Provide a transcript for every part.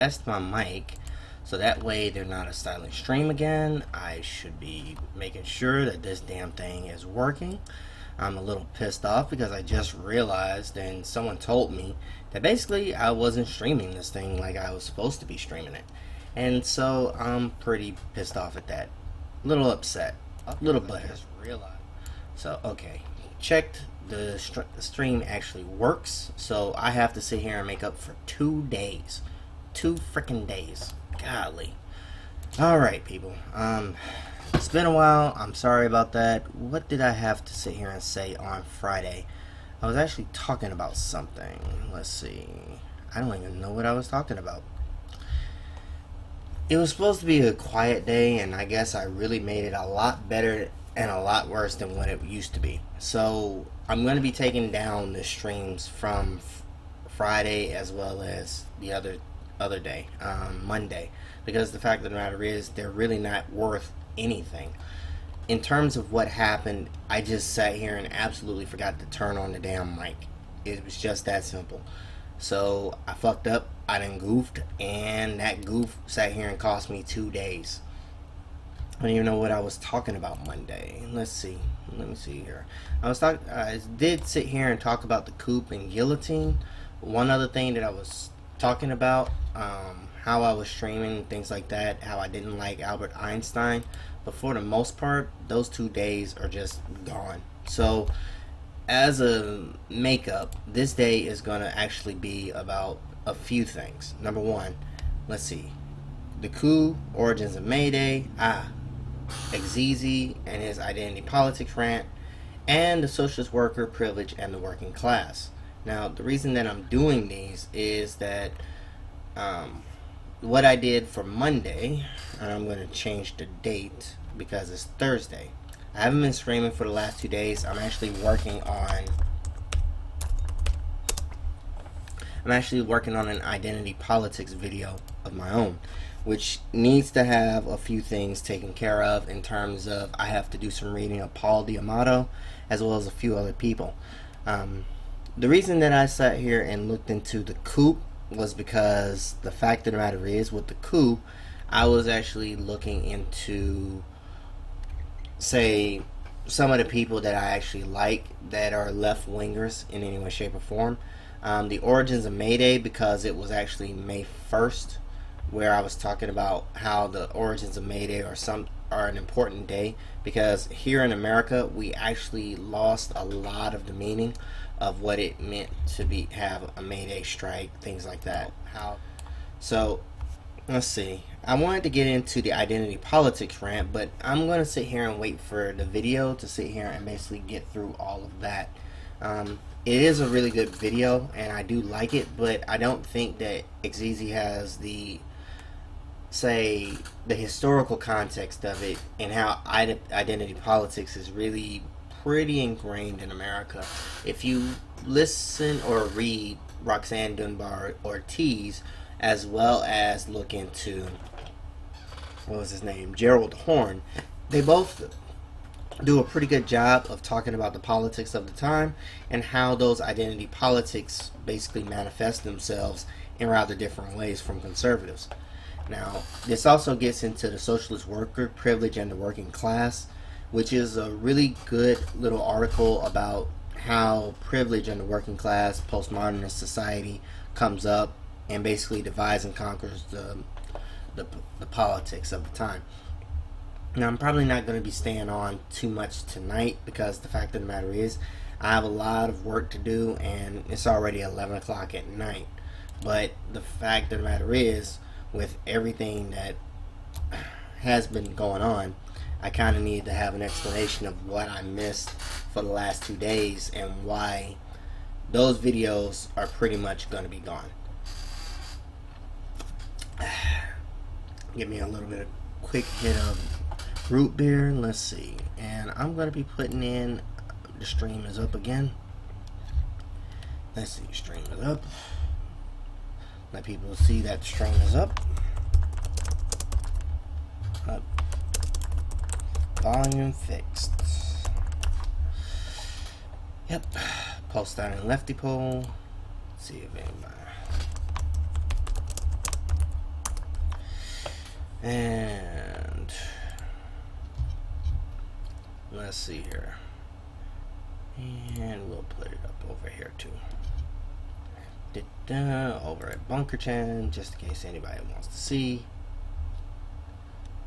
test my mic so that way they're not a silent stream again. I should be making sure that this damn thing is working. I'm a little pissed off because I just realized and someone told me that basically I wasn't streaming this thing like I was supposed to be streaming it. And so I'm pretty pissed off at that. Little upset. Little butthurt. So, okay. Checked the stream actually works. So I have to sit here and make up for 2 days. 2 freaking days. Golly. Alright, people. It's been a while. I'm sorry about that. What did I have to sit here and say on Friday? I was actually talking about something. Let's see. I don't even know what I was talking about. It was supposed to be a quiet day, and I guess I really made it a lot better and a lot worse than what it used to be. So I'm going to be taking down the streams from Friday as well as the other day, Monday, because the fact of the matter is they're really not worth anything. In terms of what happened, I just sat here and absolutely forgot to turn on the damn mic. It was just that simple. So I fucked up, I done goofed, and that goof sat here and cost me 2 days. I don't even know what I was talking about Monday. Let's see. Let me see here. I did sit here and talk about the coup and guillotine. One other thing that I was talking about, how I was streaming, things like that, how I didn't like Albert Einstein. But for the most part, those 2 days are just gone. So as a makeup, this day is going to actually be about a few things. Number one, let's see. The coup, origins of Mayday, Xeezy and his identity politics rant, and the socialist worker, privilege, and the working class. Now, the reason that I'm doing these is that what I did for Monday, and I'm going to change the date because it's Thursday. I haven't been streaming for the last 2 days. I'm actually working on an identity politics video of my own, which needs to have a few things taken care of in terms of I have to do some reading of Paul D'Amato as well as a few other people. The reason that I sat here and looked into the coup was because the fact of the matter is, with the coup, I was actually looking into, say, some of the people that I actually like that are left-wingers in any way, shape, or form. The origins of Mayday, because it was actually May 1st, where I was talking about how the origins of Mayday are an important day, because here in America we actually lost a lot of the meaning of what it meant to have a Mayday strike, things like that. So let's see. I wanted to get into the identity politics rant, but I'm going to sit here and wait for the video to sit here and basically get through all of that. It is a really good video, and I do like it, but I don't think that Xeezy has the historical context of it and how identity politics is really pretty ingrained in America. If you listen or read Roxanne Dunbar Ortiz, as well as look into, what was his name, Gerald Horne, they both do a pretty good job of talking about the politics of the time and how those identity politics basically manifest themselves in rather different ways from conservatives. Now, this also gets into the socialist worker, privilege, and the working class, which is a really good little article about how privilege and the working class, postmodernist society, comes up and basically divides and conquers the politics of the time. Now, I'm probably not going to be staying on too much tonight because the fact of the matter is I have a lot of work to do and it's already 11 o'clock at night. But the fact of the matter is, with everything that has been going on, I kind of need to have an explanation of what I missed for the last 2 days and why those videos are pretty much going to be gone. Give me a little bit of quick hit of root beer. Let's see. And I'm going to be putting in, the stream is up again. Let's see, stream is up. Let people see that the stream is up. Up. Volume fixed. Yep. Post that in Lefty Poll. See if anybody. And let's see here. And we'll put it up over here too. Over at Bunker Chan, just in case anybody wants to see.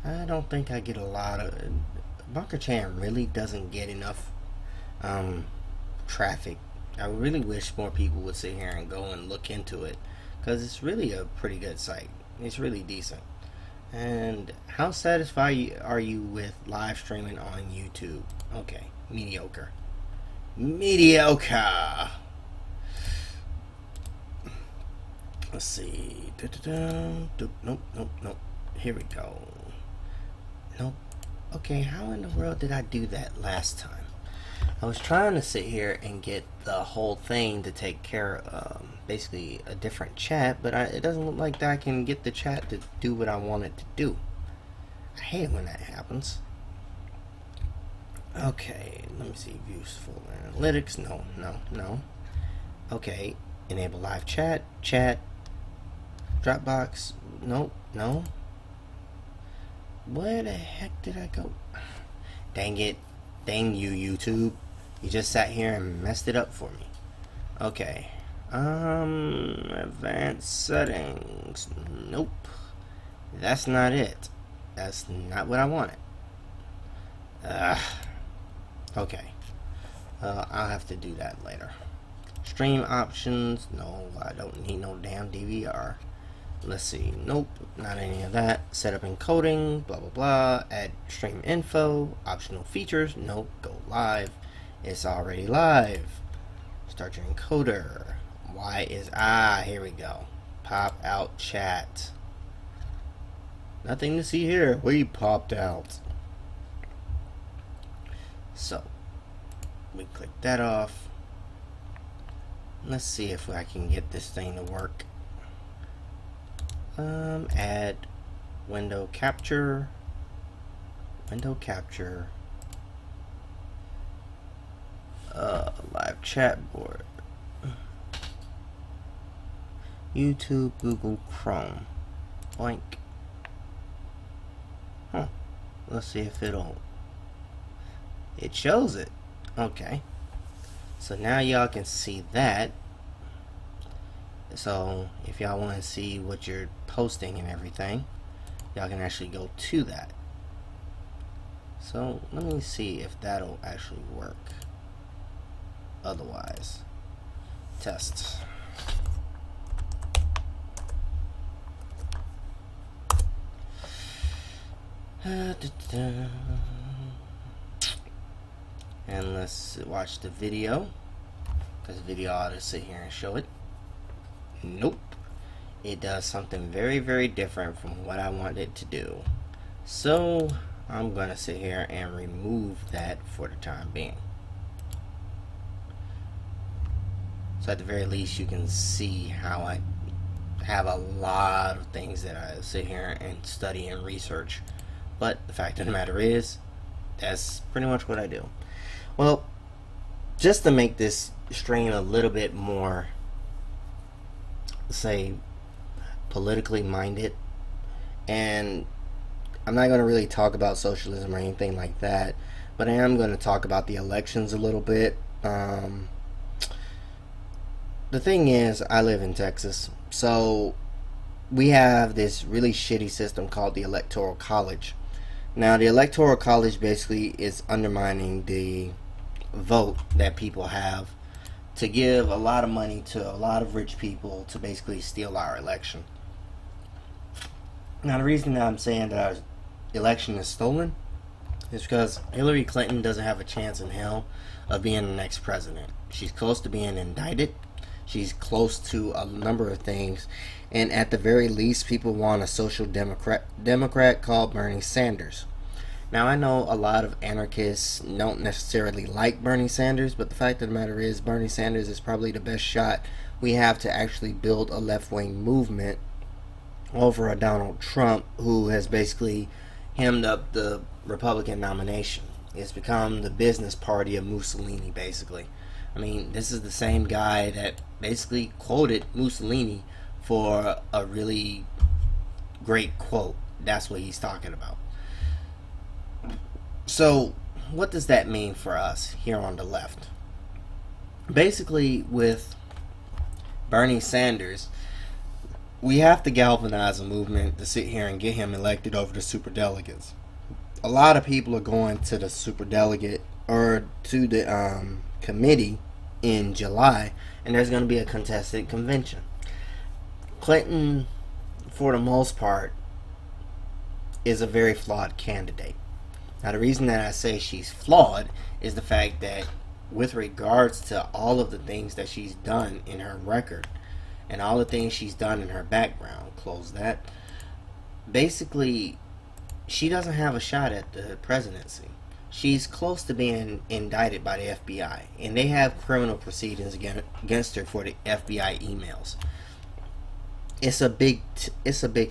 I don't think I get a lot of... Bunker Chan really doesn't get enough traffic. I really wish more people would sit here and go and look into it, because it's really a pretty good site. It's really decent. And how satisfied are you with live streaming on YouTube? Okay, mediocre. Mediocre. Let's see. Nope. Here we go. Nope. Okay, how in the world did I do that last time? I was trying to sit here and get the whole thing to take care of basically a different chat, but it doesn't look like that I can get the chat to do what I want it to do. I hate it when that happens. Okay, let me see. Useful analytics. No. Okay, enable live chat. Dropbox. No. Where the heck did I go? Dang it. Dang you, YouTube. You just sat here and messed it up for me. Okay. Advanced settings. Nope. That's not it. That's not what I wanted. Okay. I'll have to do that later. Stream options. No, I don't need no damn DVR. Let's see. Nope, not any of that. Setup encoding, blah blah blah. Add stream info, optional features. Nope, go live. It's already live. Start your encoder. Why is here we go. Pop out chat. Nothing to see here. We popped out. So we click that off. Let's see if I can get this thing to work. Add window capture. Live chat board. YouTube, Google Chrome. Blank. Let's see if it shows it. Okay. So now y'all can see that. So if y'all want to see what you're posting and everything, y'all can actually go to that. So let me see if that'll actually work. Otherwise, test. And let's watch the video, because the video ought to sit here and show it. Nope. It does something very, very different from what I wanted it to do. So I'm going to sit here and remove that for the time being. So at the very least you can see how I have a lot of things that I sit here and study and research. But the fact of the matter is, that's pretty much what I do. Well, just to make this stream a little bit more, say, politically minded, and I'm not going to really talk about socialism or anything like that, but I am going to talk about the elections a little bit. The thing is, I live in Texas, so we have this really shitty system called the Electoral College. Now, the Electoral College basically is undermining the vote that people have to give a lot of money to a lot of rich people to basically steal our election. Now, the reason that I'm saying that our election is stolen is because Hillary Clinton doesn't have a chance in hell of being the next president. She's close to being indicted. She's close to a number of things. And at the very least, people want a social democrat called Bernie Sanders. Now, I know a lot of anarchists don't necessarily like Bernie Sanders, but the fact of the matter is Bernie Sanders is probably the best shot we have to actually build a left-wing movement over a Donald Trump, who has basically hemmed up the Republican nomination. It's become the business party of Mussolini, basically. I mean, this is the same guy that basically quoted Mussolini for a really great quote. that's what he's talking about. So, what does that mean for us here on the left? Basically, with Bernie Sanders, we have to galvanize a movement to sit here and get him elected over the superdelegates. A lot of people are going to the superdelegate or to the committee in July, and there's going to be a contested convention. Clinton, for the most part, is a very flawed candidate. Now, the reason that I say she's flawed is the fact that, with regards to all of the things that she's done in her record and all the things she's done in her background, close that, basically, she doesn't have a shot at the presidency. She's close to being indicted by the FBI, and they have criminal proceedings against her for the FBI emails. It's a big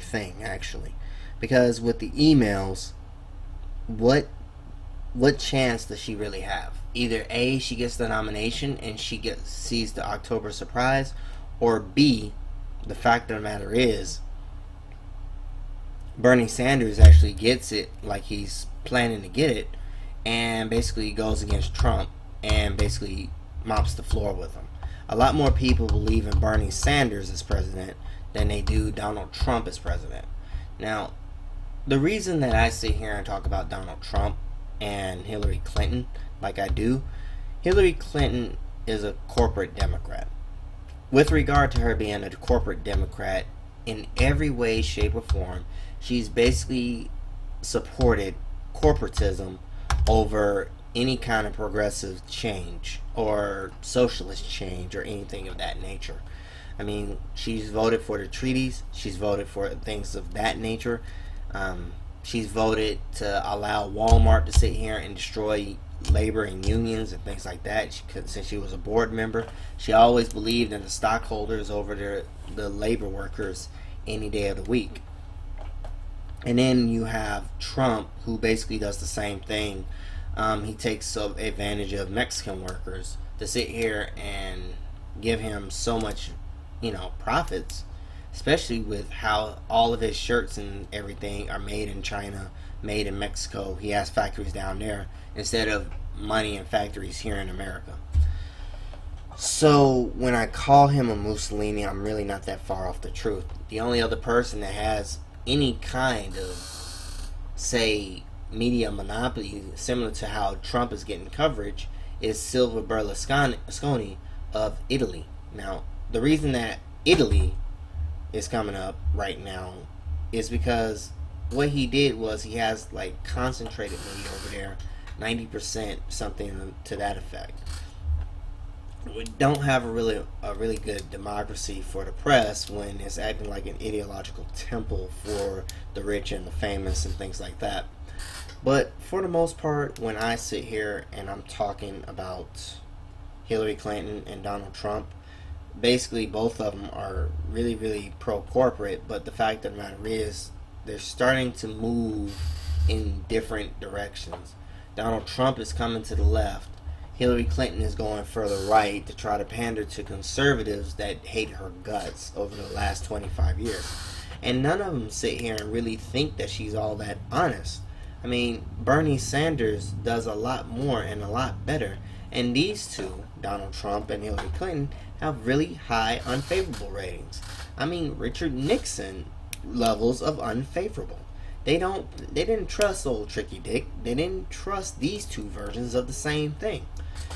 thing, actually, because with the emails, what chance does she really have? Either A, she gets the nomination and sees the October surprise, or B, the fact of the matter is, Bernie Sanders actually gets it like he's planning to get it, and basically goes against Trump and basically mops the floor with him. A lot more people believe in Bernie Sanders as president than they do Donald Trump as president. Now, the reason that I sit here and talk about Donald Trump and Hillary Clinton like I do, Hillary Clinton is a corporate Democrat. With regard to her being a corporate Democrat, in every way, shape, or form, she's basically supported corporatism over any kind of progressive change or socialist change or anything of that nature. I mean, she's voted for the treaties. She's voted for things of that nature. She's voted to allow Walmart to sit here and destroy labor and unions and things like that. Since she was a board member, she always believed in the stockholders over the labor workers any day of the week. And then you have Trump, who basically does the same thing. He takes advantage of Mexican workers to sit here and give him so much, profits, especially with how all of his shirts and everything are made in China, made in Mexico. He has factories down there instead of money and factories here in America. So when I call him a Mussolini, I'm really not that far off the truth. The only other person that has any kind of, say, media monopoly similar to how Trump is getting coverage is Silvio Berlusconi of Italy. Now, the reason that Italy is coming up right now is because what he did was he has like concentrated media over there, 90%, something to that effect. We don't have a really good democracy for the press when it's acting like an ideological temple for the rich and the famous and things like that. But for the most part, when I sit here and I'm talking about Hillary Clinton and Donald Trump, basically both of them are really, really pro-corporate, but the fact of the matter is they're starting to move in different directions. Donald Trump is coming to the left. Hillary Clinton is going further right to try to pander to conservatives that hate her guts over the last 25 years. And none of them sit here and really think that she's all that honest. I mean, Bernie Sanders does a lot more and a lot better. And these two, Donald Trump and Hillary Clinton, have really high unfavorable ratings. I mean, Richard Nixon levels of unfavorable. They didn't trust old Tricky Dick. They didn't trust these two versions of the same thing.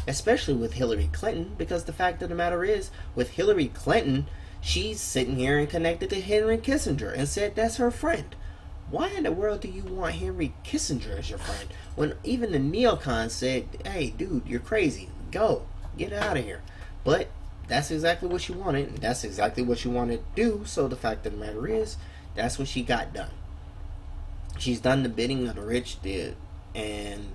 Especially with Hillary Clinton, because the fact of the matter is, with Hillary Clinton, she's sitting here and connected to Henry Kissinger and said that's her friend. Why in the world do you want Henry Kissinger as your friend? When even the neocons said, hey, dude, you're crazy. Go. Get out of here. But that's exactly what she wanted. And that's exactly what she wanted to do. So the fact of the matter is, that's what she got done. She's done the bidding of the rich did. And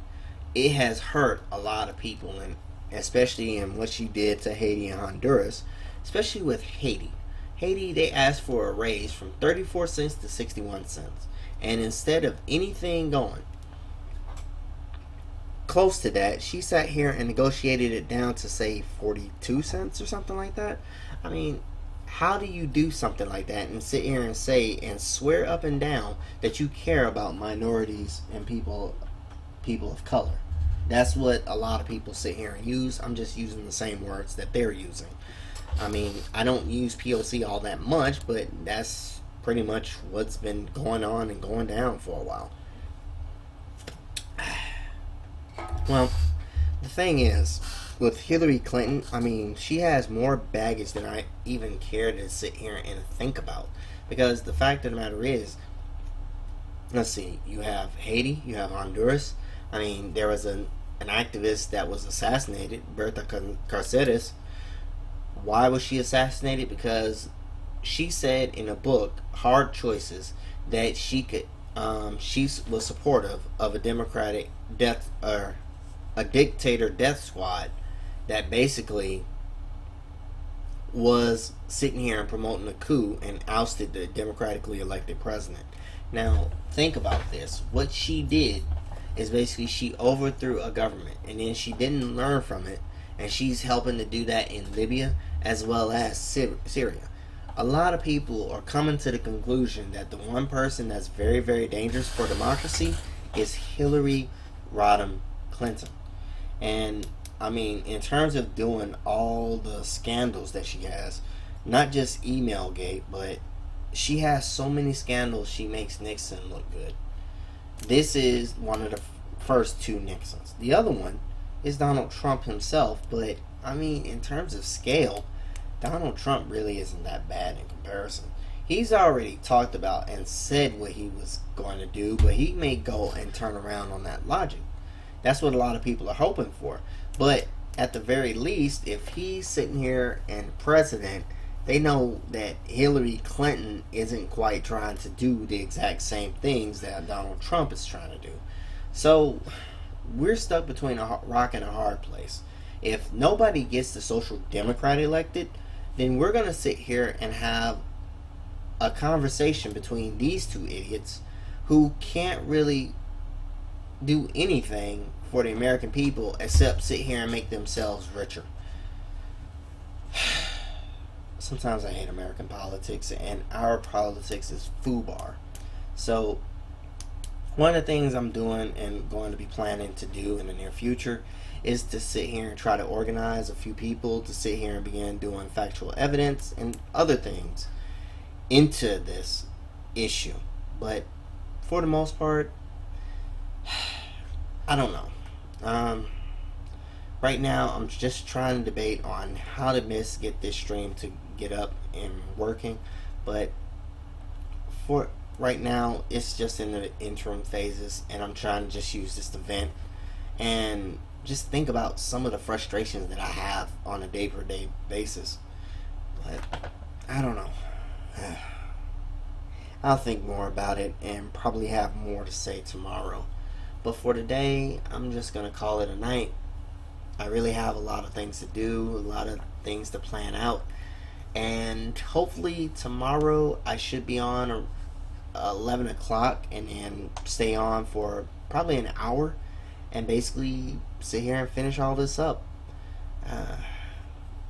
it has hurt a lot of people, and especially in what she did to Haiti and Honduras. Especially with Haiti. Haiti, they asked for a raise from 34 cents to 61 cents. And instead of anything going close to that, she sat here and negotiated it down to, say, 42 cents or something like that. I mean, How do you do something like that and sit here and say and swear up and down that you care about minorities and people of color? That's what a lot of people sit here and use. I'm just using the same words that they're using. I mean, I don't use POC all that much, but that's pretty much what's been going on and going down for a while. Well, the thing is, with Hillary Clinton, I mean, she has more baggage than I even care to sit here and think about. Because the fact of the matter is, let's see, you have Haiti, you have Honduras. I mean, there was an activist that was assassinated, Berta Cáceres. Why was she assassinated? Because she said in a book, Hard Choices, that she was supportive of a democratic death or a dictator death squad that basically was sitting here and promoting a coup and ousted the democratically elected president. Now, think about this. What she did is basically she overthrew a government and then she didn't learn from it, and she's helping to do that in Libya as well as Syria. A lot of people are coming to the conclusion that the one person that's very, very dangerous for democracy is Hillary Rodham Clinton. And I mean, in terms of doing all the scandals that she has, not just email gate, but she has so many scandals she makes Nixon look good. This is one of the first two Nixons. The other one is Donald Trump himself, but I mean, in terms of scale, Donald Trump really isn't that bad in comparison. He's already talked about and said what he was going to do, but he may go and turn around on that logic. That's what a lot of people are hoping for. But at the very least, if he's sitting here and president, they know that Hillary Clinton isn't quite trying to do the exact same things that Donald Trump is trying to do. So we're stuck between a rock and a hard place. If nobody gets the Social Democrat elected, then we're going to sit here and have a conversation between these two idiots who can't really do anything for the American people except sit here and make themselves richer. Sometimes I hate American politics, and our politics is FUBAR. So one of the things I'm doing and going to be planning to do in the near future is to sit here and try to organize a few people to sit here and begin doing factual evidence and other things into this issue. But for the most part, I don't know. Right now, I'm just trying to debate on how to best get this stream to get up and working. But for right now, it's just in the interim phases, and I'm trying to just use this to vent and just think about some of the frustrations that I have on a day-per-day basis. But I don't know. I'll think more about it and probably have more to say tomorrow. But for today, I'm just going to call it a night. I really have a lot of things to do, a lot of things to plan out. And hopefully tomorrow I should be on 11 o'clock and then stay on for probably an hour and basically sit here and finish all this up.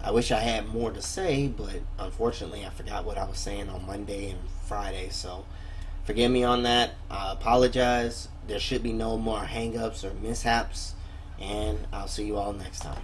I wish I had more to say, but unfortunately I forgot what I was saying on Monday and Friday, so forgive me on that. I apologize. There should be no more hang-ups or mishaps, and I'll see you all next time.